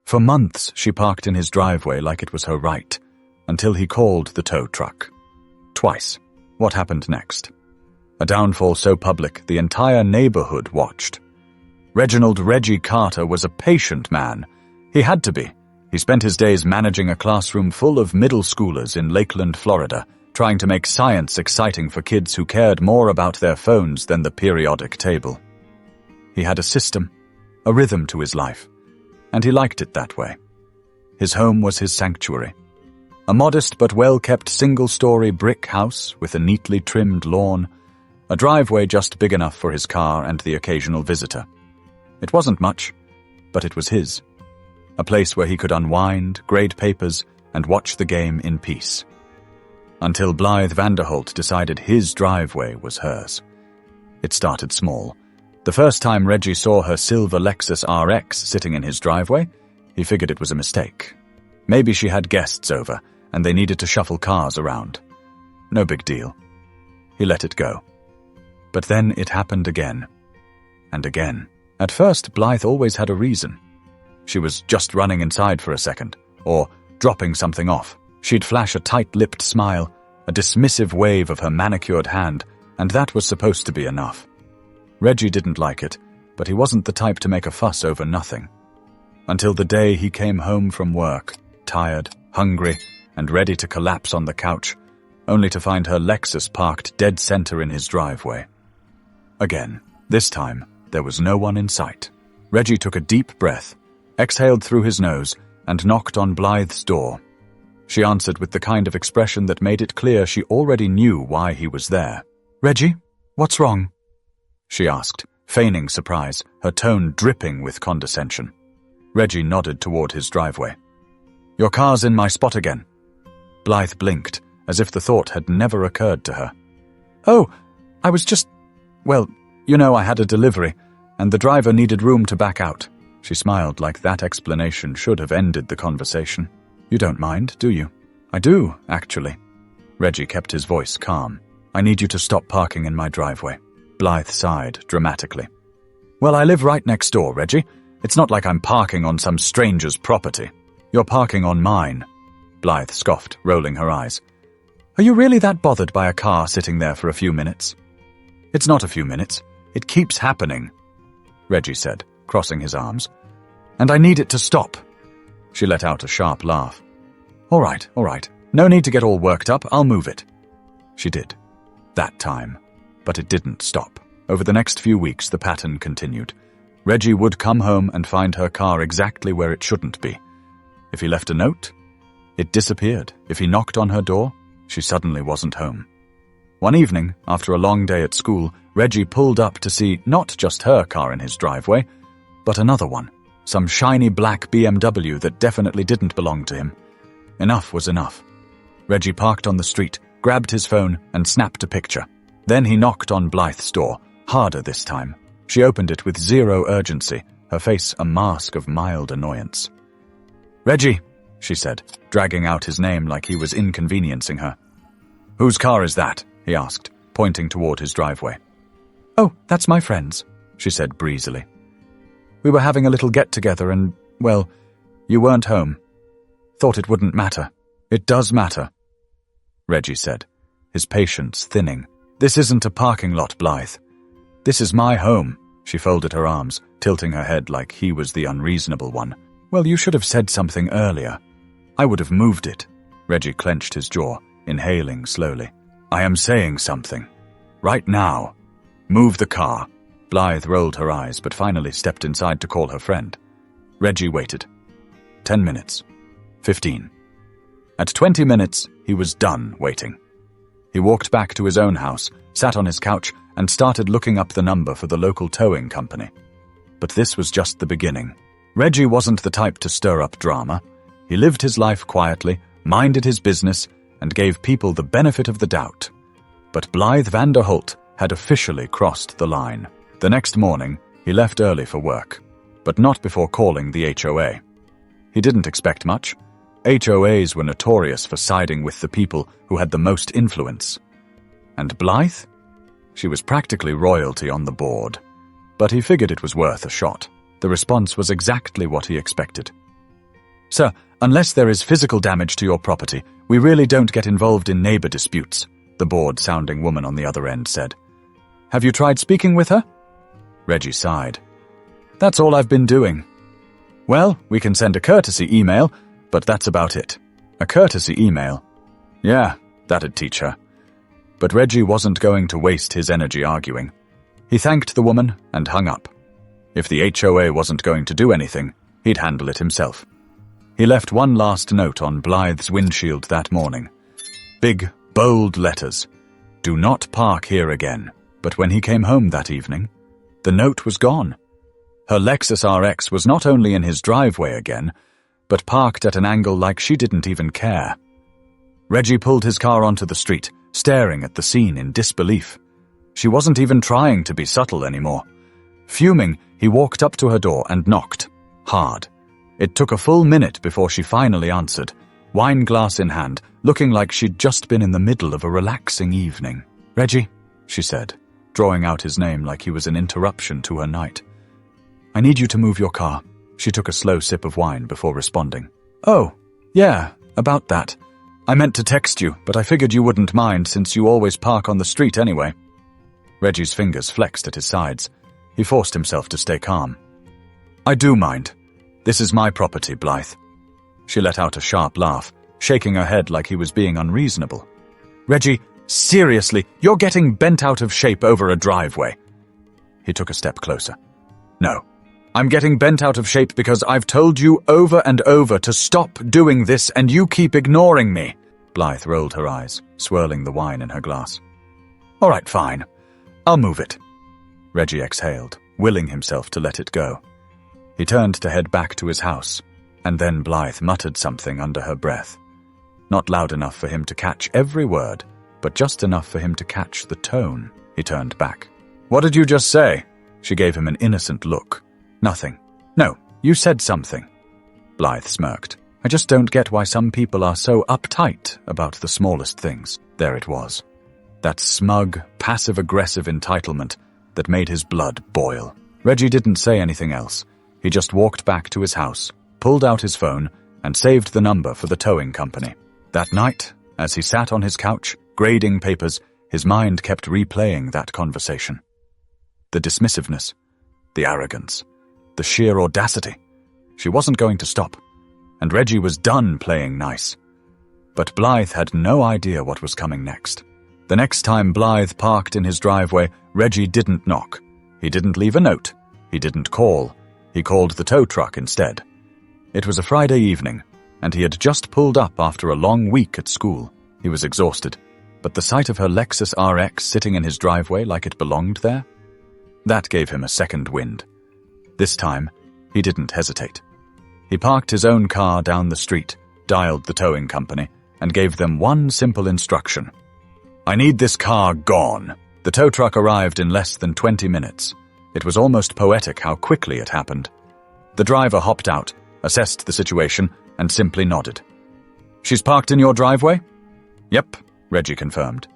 For months, she parked in his driveway like it was her right, until he called the tow truck. Twice. What happened next? A downfall so public the entire neighborhood watched. Reginald Reggie Carter was a patient man. He had to be. He spent his days managing a classroom full of middle schoolers in Lakeland, Florida, trying to make science exciting for kids who cared more about their phones than the periodic table. He had a system, a rhythm to his life, and he liked it that way. His home was his sanctuary. A modest but well-kept single-story brick house with a neatly trimmed lawn, a driveway just big enough for his car and the occasional visitor. It wasn't much, but it was his. A place where he could unwind, grade papers, and watch the game in peace. Until Blythe Vanderholt decided his driveway was hers. It started small. The first time Reggie saw her silver Lexus RX sitting in his driveway, he figured it was a mistake. Maybe she had guests over, and they needed to shuffle cars around. No big deal. He let it go. But then it happened again. And again. At first, Blythe always had a reason. She was just running inside for a second, or dropping something off. She'd flash a tight-lipped smile, a dismissive wave of her manicured hand, and that was supposed to be enough. Reggie didn't like it, but he wasn't the type to make a fuss over nothing. Until the day he came home from work, tired, hungry, and ready to collapse on the couch, only to find her Lexus parked dead center in his driveway. Again, this time, there was no one in sight. Reggie took a deep breath, exhaled through his nose, and knocked on Blythe's door. She answered with the kind of expression that made it clear she already knew why he was there. "Reggie, what's wrong?" she asked, feigning surprise, her tone dripping with condescension. Reggie nodded toward his driveway. "Your car's in my spot again." Blythe blinked, as if the thought had never occurred to her. "Oh, I was just... well, I had a delivery, and the driver needed room to back out." She smiled like that explanation should have ended the conversation. "You don't mind, do you?" "I do, actually." Reggie kept his voice calm. "I need you to stop parking in my driveway." Blythe sighed dramatically. "Well, I live right next door, Reggie. It's not like I'm parking on some stranger's property." "You're parking on mine," Blythe scoffed, rolling her eyes. "Are you really that bothered by a car sitting there for a few minutes?" "It's not a few minutes. It keeps happening," Reggie said, crossing his arms. "And I need it to stop." She let out a sharp laugh. All right. No need to get all worked up. I'll move it." She did. That time. But it didn't stop. Over the next few weeks, the pattern continued. Reggie would come home and find her car exactly where it shouldn't be. If he left a note, it disappeared. If he knocked on her door, she suddenly wasn't home. One evening, after a long day at school, Reggie pulled up to see not just her car in his driveway, but another one, some shiny black BMW that definitely didn't belong to him. Enough was enough. Reggie parked on the street, grabbed his phone, and snapped a picture. Then he knocked on Blythe's door, harder this time. She opened it with zero urgency, her face a mask of mild annoyance. "Reggie," she said, dragging out his name like he was inconveniencing her. "Whose car is that?" he asked, pointing toward his driveway. "Oh, that's my friend's," she said breezily. "We were having a little get-together and, well, you weren't home. Thought it wouldn't matter." "It does matter," Reggie said, his patience thinning. "This isn't a parking lot, Blythe. This is my home." She folded her arms, tilting her head like he was the unreasonable one. "Well, you should have said something earlier." "I would have moved it." Reggie clenched his jaw, inhaling slowly. "I am saying something. Right now. Move the car." Blythe rolled her eyes, but finally stepped inside to call her friend. Reggie waited. 10 minutes. 15. At 20 minutes, he was done waiting. He walked back to his own house, sat on his couch, and started looking up the number for the local towing company. But this was just the beginning. Reggie wasn't the type to stir up drama. He lived his life quietly, minded his business, and gave people the benefit of the doubt. But Blythe Vanderholt had officially crossed the line. The next morning, he left early for work, but not before calling the HOA. He didn't expect much. HOAs were notorious for siding with the people who had the most influence. And Blythe? She was practically royalty on the board. But he figured it was worth a shot. The response was exactly what he expected. Sir, unless there is physical damage to your property, we really don't get involved in neighbor disputes, the bored-sounding woman on the other end said. Have you tried speaking with her? Reggie sighed. That's all I've been doing. Well, we can send a courtesy email, but that's about it. A courtesy email? Yeah, that'd teach her. But Reggie wasn't going to waste his energy arguing. He thanked the woman and hung up. If the HOA wasn't going to do anything, he'd handle it himself. He left one last note on Blythe's windshield that morning. Big, bold letters. Do not park here again. But when he came home that evening, the note was gone. Her Lexus RX was not only in his driveway again, but parked at an angle like she didn't even care. Reggie pulled his car onto the street, staring at the scene in disbelief. She wasn't even trying to be subtle anymore. Fuming, he walked up to her door and knocked. Hard. It took a full minute before she finally answered, wine glass in hand, looking like she'd just been in the middle of a relaxing evening. Reggie, she said, drawing out his name like he was an interruption to her night. I need you to move your car. She took a slow sip of wine before responding. Oh, yeah, about that. I meant to text you, but I figured you wouldn't mind since you always park on the street anyway. Reggie's fingers flexed at his sides. He forced himself to stay calm. I do mind. This is my property, Blythe. She let out a sharp laugh, shaking her head like he was being unreasonable. Reggie, seriously, you're getting bent out of shape over a driveway. He took a step closer. No. I'm getting bent out of shape because I've told you over and over to stop doing this and you keep ignoring me. Blythe rolled her eyes, swirling the wine in her glass. All right, fine. I'll move it. Reggie exhaled, willing himself to let it go. He turned to head back to his house, and then Blythe muttered something under her breath. Not loud enough for him to catch every word, but just enough for him to catch the tone. He turned back. What did you just say? She gave him an innocent look. Nothing. No, you said something. Blythe smirked. I just don't get why some people are so uptight about the smallest things. There it was. That smug, passive-aggressive entitlement that made his blood boil. Reggie didn't say anything else. He just walked back to his house, pulled out his phone, and saved the number for the towing company. That night, as he sat on his couch, grading papers, his mind kept replaying that conversation. The dismissiveness, the arrogance, the sheer audacity. She wasn't going to stop, and Reggie was done playing nice. But Blythe had no idea what was coming next. The next time Blythe parked in his driveway, Reggie didn't knock. He didn't leave a note. He didn't call. He called the tow truck instead. It was a Friday evening, and he had just pulled up after a long week at school. He was exhausted, but the sight of her Lexus RX sitting in his driveway like it belonged there, that gave him a second wind. This time, he didn't hesitate. He parked his own car down the street, dialed the towing company, and gave them one simple instruction. I need this car gone. The tow truck arrived in less than 20 minutes. It was almost poetic how quickly it happened. The driver hopped out, assessed the situation, and simply nodded. She's parked in your driveway? Yep, Reggie confirmed.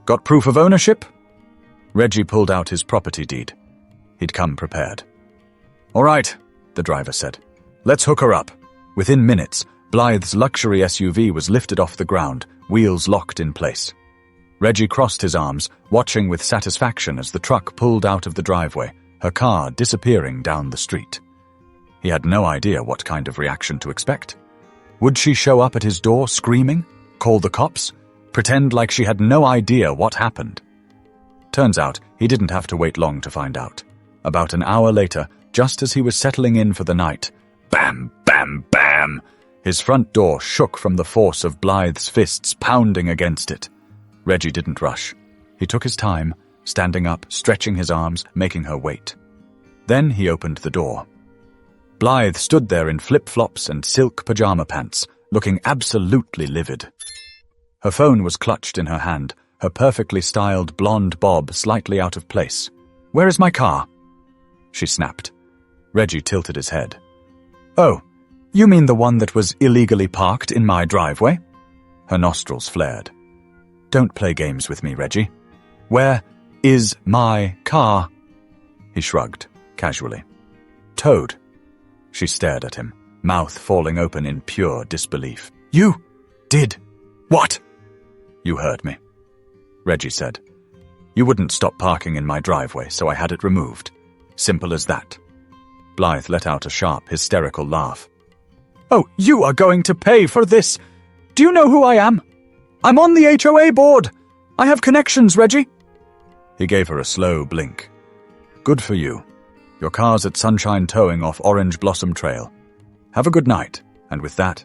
Got proof of ownership? Reggie pulled out his property deed. He'd come prepared. All right, the driver said. Let's hook her up. Within minutes, Blythe's luxury SUV was lifted off the ground, wheels locked in place. Reggie crossed his arms, watching with satisfaction as the truck pulled out of the driveway, her car disappearing down the street. He had no idea what kind of reaction to expect. Would she show up at his door screaming, call the cops, pretend like she had no idea what happened? Turns out he didn't have to wait long to find out. About an hour later, just as he was settling in for the night, bam, bam, bam! His front door shook from the force of Blythe's fists pounding against it. Reggie didn't rush. He took his time, standing up, stretching his arms, making her wait. Then he opened the door. Blythe stood there in flip-flops and silk pajama pants, looking absolutely livid. Her phone was clutched in her hand, her perfectly styled blonde bob slightly out of place. Where is my car? She snapped. Reggie tilted his head. Oh, you mean the one that was illegally parked in my driveway? Her nostrils flared. Don't play games with me, Reggie. Where is my car? He shrugged, casually. Towed. She stared at him. mouth falling open in pure disbelief. "You did what?" "You heard me," Reggie said. "You wouldn't stop parking in my driveway, so I had it removed. Simple as that." Blythe let out a sharp, hysterical laugh. "Oh, you are going to pay for this! Do you know who I am? I'm on the HOA board! I have connections, Reggie!" He gave her a slow blink. "Good for you. Your car's at Sunshine Towing off Orange Blossom Trail. Have a good night." And with that,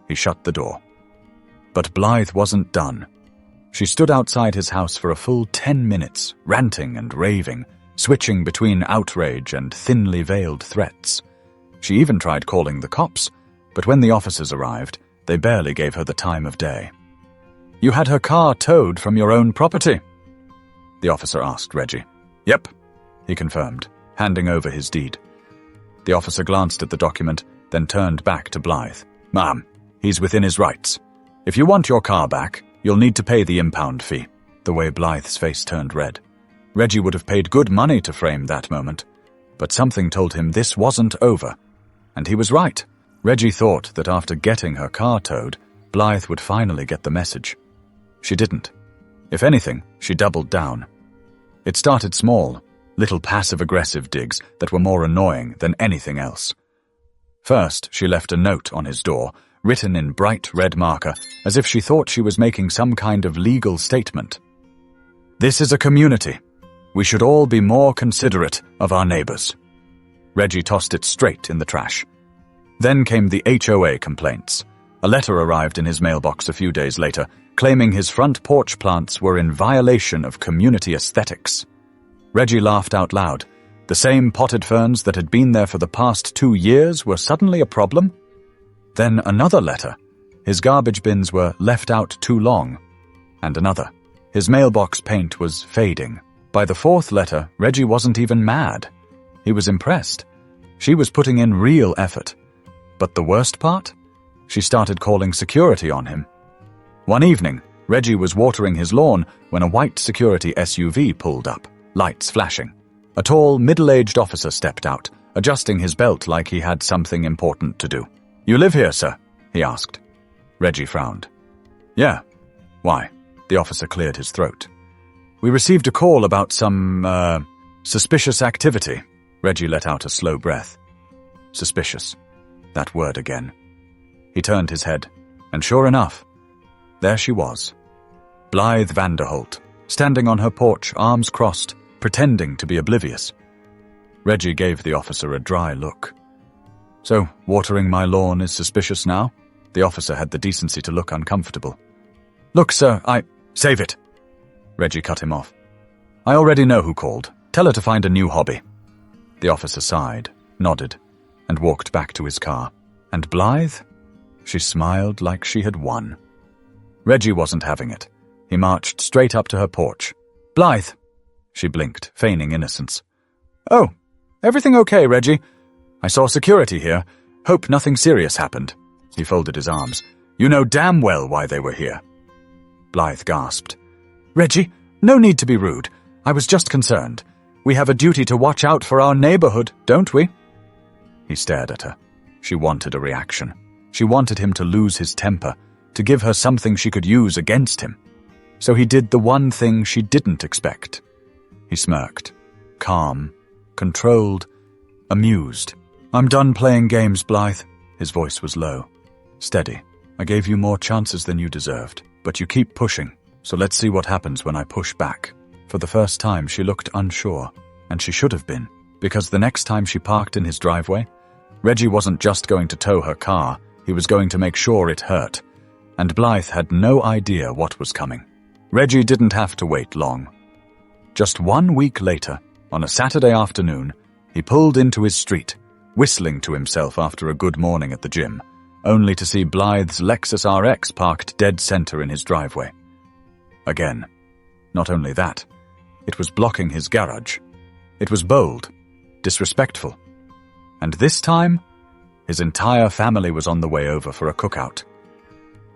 he shut the door. But Blythe wasn't done. She stood outside his house for a full 10 minutes, ranting and raving, switching between outrage and thinly veiled threats. She even tried calling the cops, but when the officers arrived, they barely gave her the time of day. "You had her car towed from your own property?" the officer asked Reggie. "Yep," he confirmed, handing over his deed. The officer glanced at the document, then turned back to Blythe. "Ma'am, he's within his rights. If you want your car back, you'll need to pay the impound fee." The way Blythe's face turned red. Reggie would have paid good money to frame that moment, but something told him this wasn't over. And he was right. Reggie thought that after getting her car towed, Blythe would finally get the message. She didn't. If anything, she doubled down. It started small, little passive-aggressive digs that were more annoying than anything else. First, she left a note on his door, written in bright red marker, as if she thought she was making some kind of legal statement. "This is a community. We should all be more considerate of our neighbors." Reggie tossed it straight in the trash. Then came the HOA complaints. A letter arrived in his mailbox a few days later, claiming his front porch plants were in violation of community aesthetics. Reggie laughed out loud. The same potted ferns that had been there for the past 2 years were suddenly a problem? Then another letter. His garbage bins were left out too long. And another. His mailbox paint was fading. By the 4th letter, Reggie wasn't even mad. He was impressed. She was putting in real effort. But the worst part? She started calling security on him. One evening, Reggie was watering his lawn when a white security SUV pulled up, lights flashing. A tall, middle-aged officer stepped out, adjusting his belt like he had something important to do. "You live here, sir?" he asked. Reggie frowned. "Yeah. Why?" The officer cleared his throat. "We received a call about some, suspicious activity." Reggie let out a slow breath. Suspicious. That word again. He turned his head, and sure enough, there she was. Blythe Vanderholt, standing on her porch, arms crossed, pretending to be oblivious. Reggie gave the officer a dry look. "So, watering my lawn is suspicious now?" The officer had the decency to look uncomfortable. "Look, sir, Save it!" Reggie cut him off. "I already know who called. Tell her to find a new hobby." The officer sighed, nodded, and walked back to his car. And Blythe? She smiled like she had won. Reggie wasn't having it. He marched straight up to her porch. "Blythe!" She blinked, feigning innocence. "Oh, everything okay, Reggie? I saw security here. Hope nothing serious happened." He folded his arms. "You know damn well why they were here." Blythe gasped. "Reggie, no need to be rude. I was just concerned. We have a duty to watch out for our neighborhood, don't we?" He stared at her. She wanted a reaction. She wanted him to lose his temper, to give her something she could use against him. So he did the one thing she didn't expect. He smirked. Calm, controlled, amused. "I'm done playing games, Blythe." His voice was low. "Steady. I gave you more chances than you deserved. But you keep pushing, so let's see what happens when I push back." For the first time, she looked unsure, and she should have been, because the next time she parked in his driveway, Reggie wasn't just going to tow her car, he was going to make sure it hurt. And Blythe had no idea what was coming. Reggie didn't have to wait long. Just 1 week later, on a Saturday afternoon, he pulled into his street, whistling to himself after a good morning at the gym, only to see Blythe's Lexus RX parked dead center in his driveway. Again. Not only that, it was blocking his garage. It was bold, disrespectful. And this time, his entire family was on the way over for a cookout.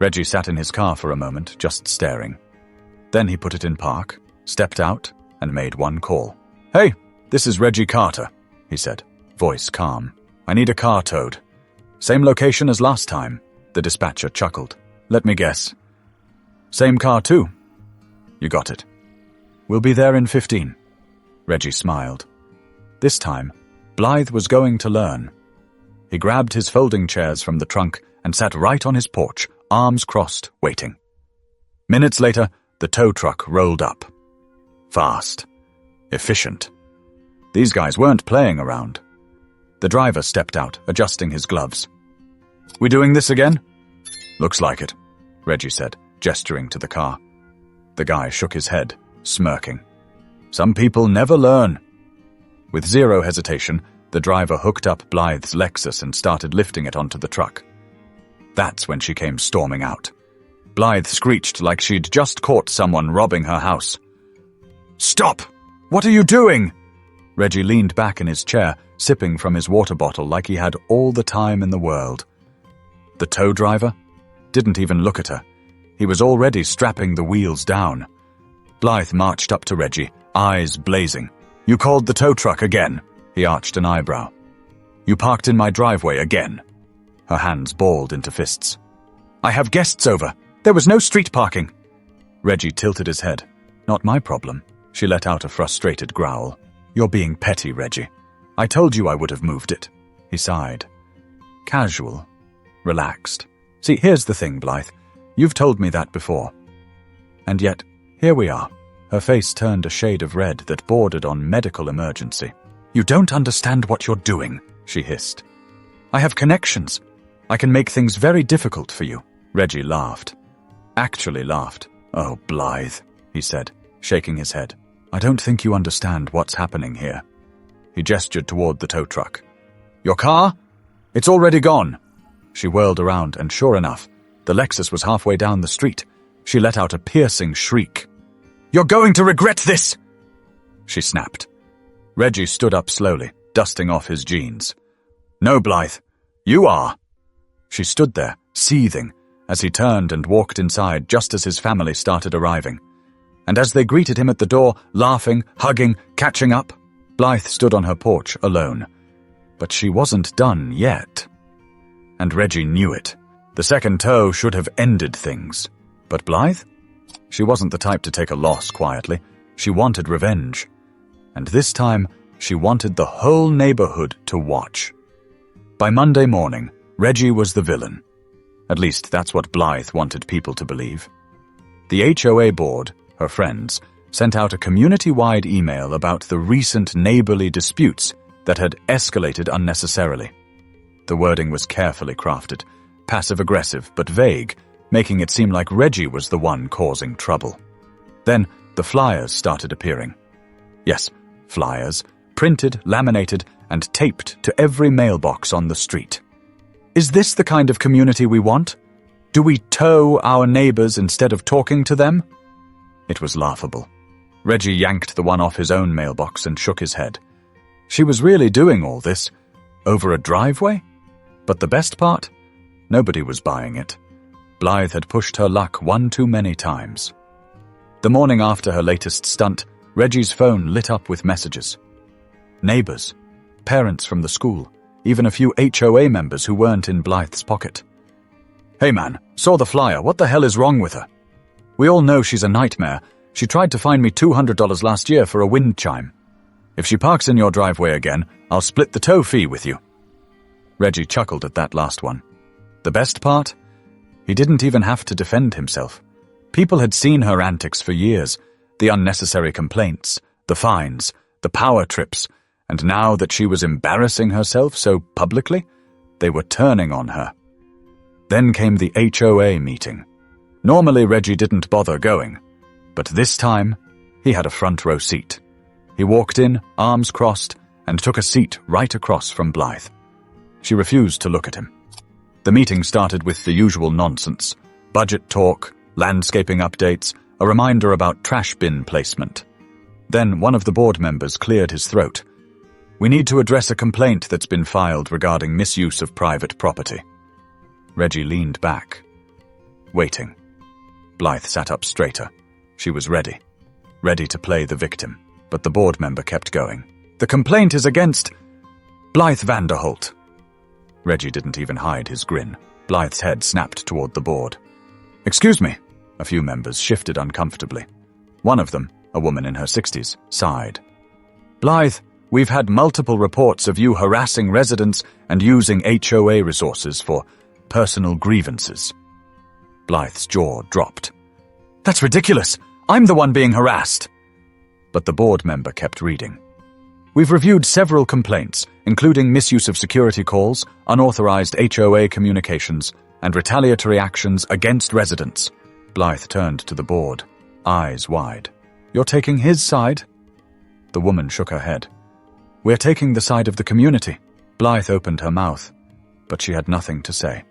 Reggie sat in his car for a moment, just staring. Then he put it in park, stepped out, and made one call. "Hey, this is Reggie Carter," he said, voice calm. "I need a car towed." Same location as last time, the dispatcher chuckled. Let me guess. Same car too? You got it. We'll be there in 15. Reggie smiled. This time, Blythe was going to learn. He grabbed his folding chairs from the trunk and sat right on his porch, arms crossed, waiting. Minutes later, the tow truck rolled up. Fast. Efficient. These guys weren't playing around. The driver stepped out, adjusting his gloves. We doing this again? Looks like it, Reggie said, gesturing to the car. The guy shook his head, smirking. Some people never learn. With zero hesitation, the driver hooked up Blythe's Lexus and started lifting it onto the truck. That's when she came storming out. Blythe screeched like she'd just caught someone robbing her house. Stop! What are you doing? Reggie leaned back in his chair, sipping from his water bottle like he had all the time in the world. The tow driver didn't even look at her. He was already strapping the wheels down. Blythe marched up to Reggie, eyes blazing. You called the tow truck again? He arched an eyebrow. You parked in my driveway again. Her hands balled into fists. I have guests over. There was no street parking. Reggie tilted his head. Not my problem. She let out a frustrated growl. You're being petty, Reggie. I told you I would have moved it. He sighed. Casual. Relaxed. See, here's the thing, Blythe. You've told me that before. And yet, here we are. Her face turned a shade of red that bordered on medical emergency. You don't understand what you're doing, she hissed. I have connections. I can make things very difficult for you. Reggie laughed. Actually laughed. Oh, Blythe, he said, shaking his head. I don't think you understand what's happening here. He gestured toward the tow truck. Your car? It's already gone. She whirled around, and sure enough, the Lexus was halfway down the street. She let out a piercing shriek. You're going to regret this! She snapped. Reggie stood up slowly, dusting off his jeans. No, Blythe, you are. She stood there, seething, as he turned and walked inside just as his family started arriving. And as they greeted him at the door, laughing, hugging, catching up, Blythe stood on her porch alone. But she wasn't done yet. And Reggie knew it. The second tow should have ended things. But Blythe? She wasn't the type to take a loss quietly. She wanted revenge. And this time, she wanted the whole neighborhood to watch. By Monday morning, Reggie was the villain. At least that's what Blythe wanted people to believe. The HOA board, her friends, sent out a community-wide email about the recent neighborly disputes that had escalated unnecessarily. The wording was carefully crafted, passive-aggressive but vague, making it seem like Reggie was the one causing trouble. Then the flyers started appearing. Yes, flyers, printed, laminated, and taped to every mailbox on the street. Is this the kind of community we want? Do we tow our neighbors instead of talking to them? It was laughable. Reggie yanked the one off his own mailbox and shook his head. She was really doing all this over a driveway? But the best part? Nobody was buying it. Blythe had pushed her luck one too many times. The morning after her latest stunt, Reggie's phone lit up with messages. Neighbors, parents from the school, even a few HOA members who weren't in Blythe's pocket. Hey man, saw the flyer, what the hell is wrong with her? We all know she's a nightmare. She tried to fine me $200 last year for a wind chime. If she parks in your driveway again, I'll split the tow fee with you. Reggie chuckled at that last one. The best part? He didn't even have to defend himself. People had seen her antics for years, the unnecessary complaints, the fines, the power trips, and now that she was embarrassing herself so publicly, they were turning on her. Then came the HOA meeting. Normally Reggie didn't bother going, but this time he had a front row seat. He walked in, arms crossed, and took a seat right across from Blythe. She refused to look at him. The meeting started with the usual nonsense. Budget talk, landscaping updates, a reminder about trash bin placement. Then one of the board members cleared his throat. We need to address a complaint that's been filed regarding misuse of private property. Reggie leaned back, waiting. Blythe sat up straighter. She was ready to play the victim. But the board member kept going. The complaint is against Blythe Vanderholt. Reggie didn't even hide his grin. Blythe's head snapped toward the board. "Excuse me." A few members shifted uncomfortably. One of them, a woman in her 60s, sighed. "Blythe, we've had multiple reports of you harassing residents and using HOA resources for personal grievances." Blythe's jaw dropped. "That's ridiculous! I'm the one being harassed!" But the board member kept reading. "We've reviewed several complaints, including misuse of security calls, unauthorized HOA communications, and retaliatory actions against residents." Blythe turned to the board, eyes wide. "You're taking his side?" The woman shook her head. "We're taking the side of the community." Blythe opened her mouth, but she had nothing to say.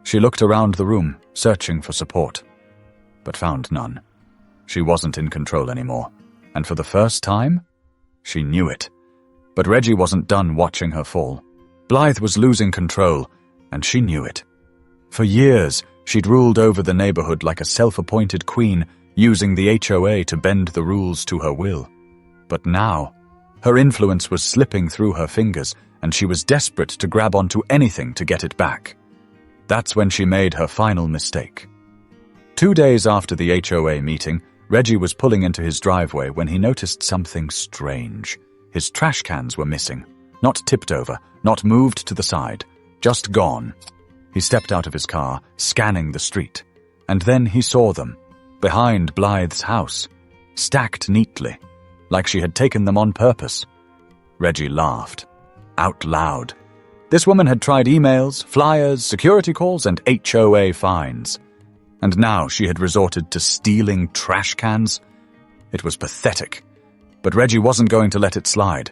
She looked around the room, searching for support, but found none. She wasn't in control anymore, and for the first time, she knew it. But Reggie wasn't done watching her fall. Blythe was losing control, and she knew it. For years, she'd ruled over the neighborhood like a self-appointed queen, using the HOA to bend the rules to her will. But now, her influence was slipping through her fingers, and she was desperate to grab onto anything to get it back. That's when she made her final mistake. 2 days after the HOA meeting, Reggie was pulling into his driveway when he noticed something strange. His trash cans were missing. Not tipped over, not moved to the side, just gone. He stepped out of his car, scanning the street, and then he saw them, behind Blythe's house, stacked neatly, like she had taken them on purpose. Reggie laughed, out loud. This woman had tried emails, flyers, security calls, and HOA fines. And now she had resorted to stealing trash cans. It was pathetic, but Reggie wasn't going to let it slide.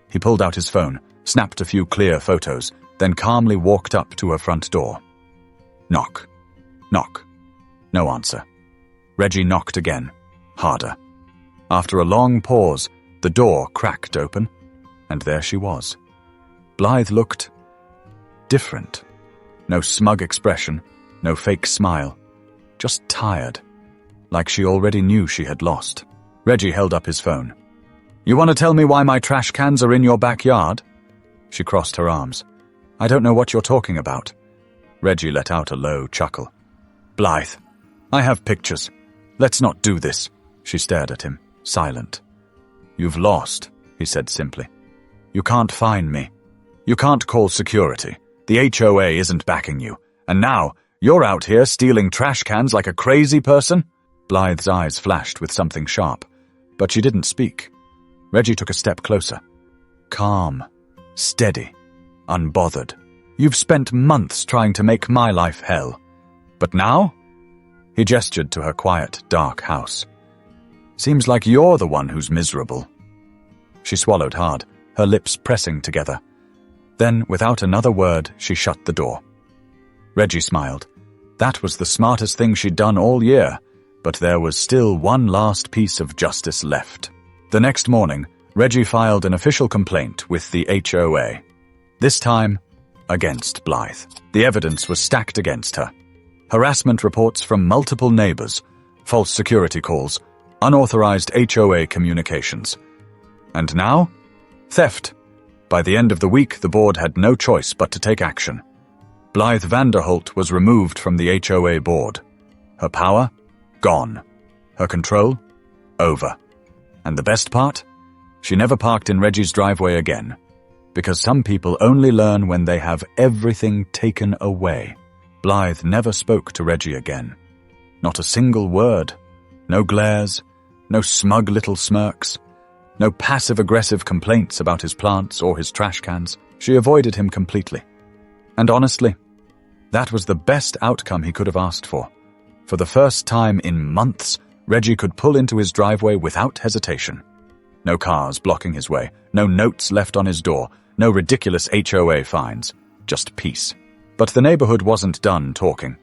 He pulled out his phone, snapped a few clear photos, then calmly walked up to her front door. Knock. Knock. No answer. Reggie knocked again, harder. After a long pause, the door cracked open, and there she was. Blythe looked different. No smug expression, no fake smile. Just tired, like she already knew she had lost. Reggie held up his phone. "You want to tell me why my trash cans are in your backyard?" She crossed her arms. "I don't know what you're talking about." Reggie let out a low chuckle. "Blythe, I have pictures. Let's not do this." She stared at him, silent. "You've lost," he said simply. "You can't find me. You can't call security. The HOA isn't backing you. And now, you're out here stealing trash cans like a crazy person?" Blythe's eyes flashed with something sharp, but she didn't speak. Reggie took a step closer. Calm, steady, unbothered. "You've spent months trying to make my life hell. But now?" He gestured to her quiet, dark house. "Seems like you're the one who's miserable." She swallowed hard, her lips pressing together. Then, without another word, she shut the door. Reggie smiled. That was the smartest thing she'd done all year, but there was still one last piece of justice left. The next morning, Reggie filed an official complaint with the HOA. This time, against Blythe. The evidence was stacked against her. Harassment reports from multiple neighbors, false security calls, unauthorized HOA communications. And now? Theft. By the end of the week, the board had no choice but to take action. Blythe Vanderholt was removed from the HOA board. Her power? Gone. Her control? Over. And the best part? She never parked in Reggie's driveway again. Because some people only learn when they have everything taken away. Blythe never spoke to Reggie again. Not a single word. No glares. No smug little smirks. No passive-aggressive complaints about his plants or his trash cans. She avoided him completely. And honestly, that was the best outcome he could have asked for. For the first time in months, Reggie could pull into his driveway without hesitation. No cars blocking his way, no notes left on his door, no ridiculous HOA fines, just peace. But the neighborhood wasn't done talking.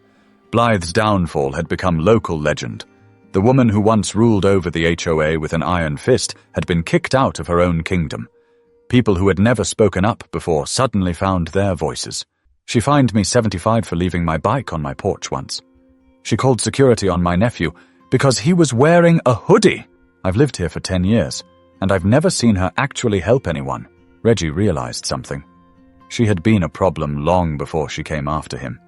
Blythe's downfall had become local legend. The woman who once ruled over the HOA with an iron fist had been kicked out of her own kingdom. People who had never spoken up before suddenly found their voices. She fined me $75 for leaving my bike on my porch once. She called security on my nephew because he was wearing a hoodie. I've lived here for 10 years, and I've never seen her actually help anyone. Reggie realized something. She had been a problem long before she came after him.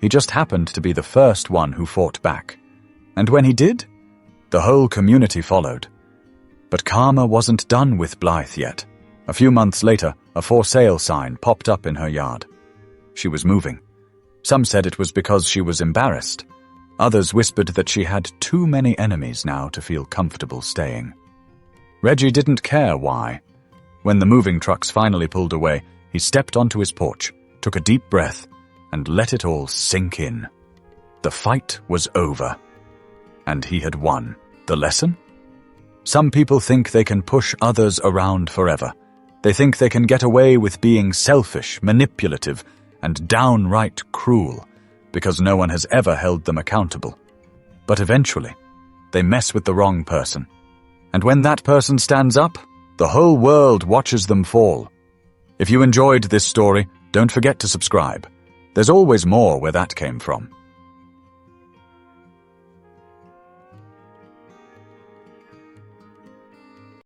He just happened to be the first one who fought back. And when he did, the whole community followed. But Karma wasn't done with Blythe yet. A few months later, a for sale sign popped up in her yard. She was moving. Some said it was because she was embarrassed. Others whispered that she had too many enemies now to feel comfortable staying. Reggie didn't care why. When the moving trucks finally pulled away, he stepped onto his porch, took a deep breath, and let it all sink in. The fight was over. And he had won. The lesson? Some people think they can push others around forever. They think they can get away with being selfish, manipulative, and downright cruel, because no one has ever held them accountable. But eventually, they mess with the wrong person. And when that person stands up, the whole world watches them fall. If you enjoyed this story, don't forget to subscribe. There's always more where that came from.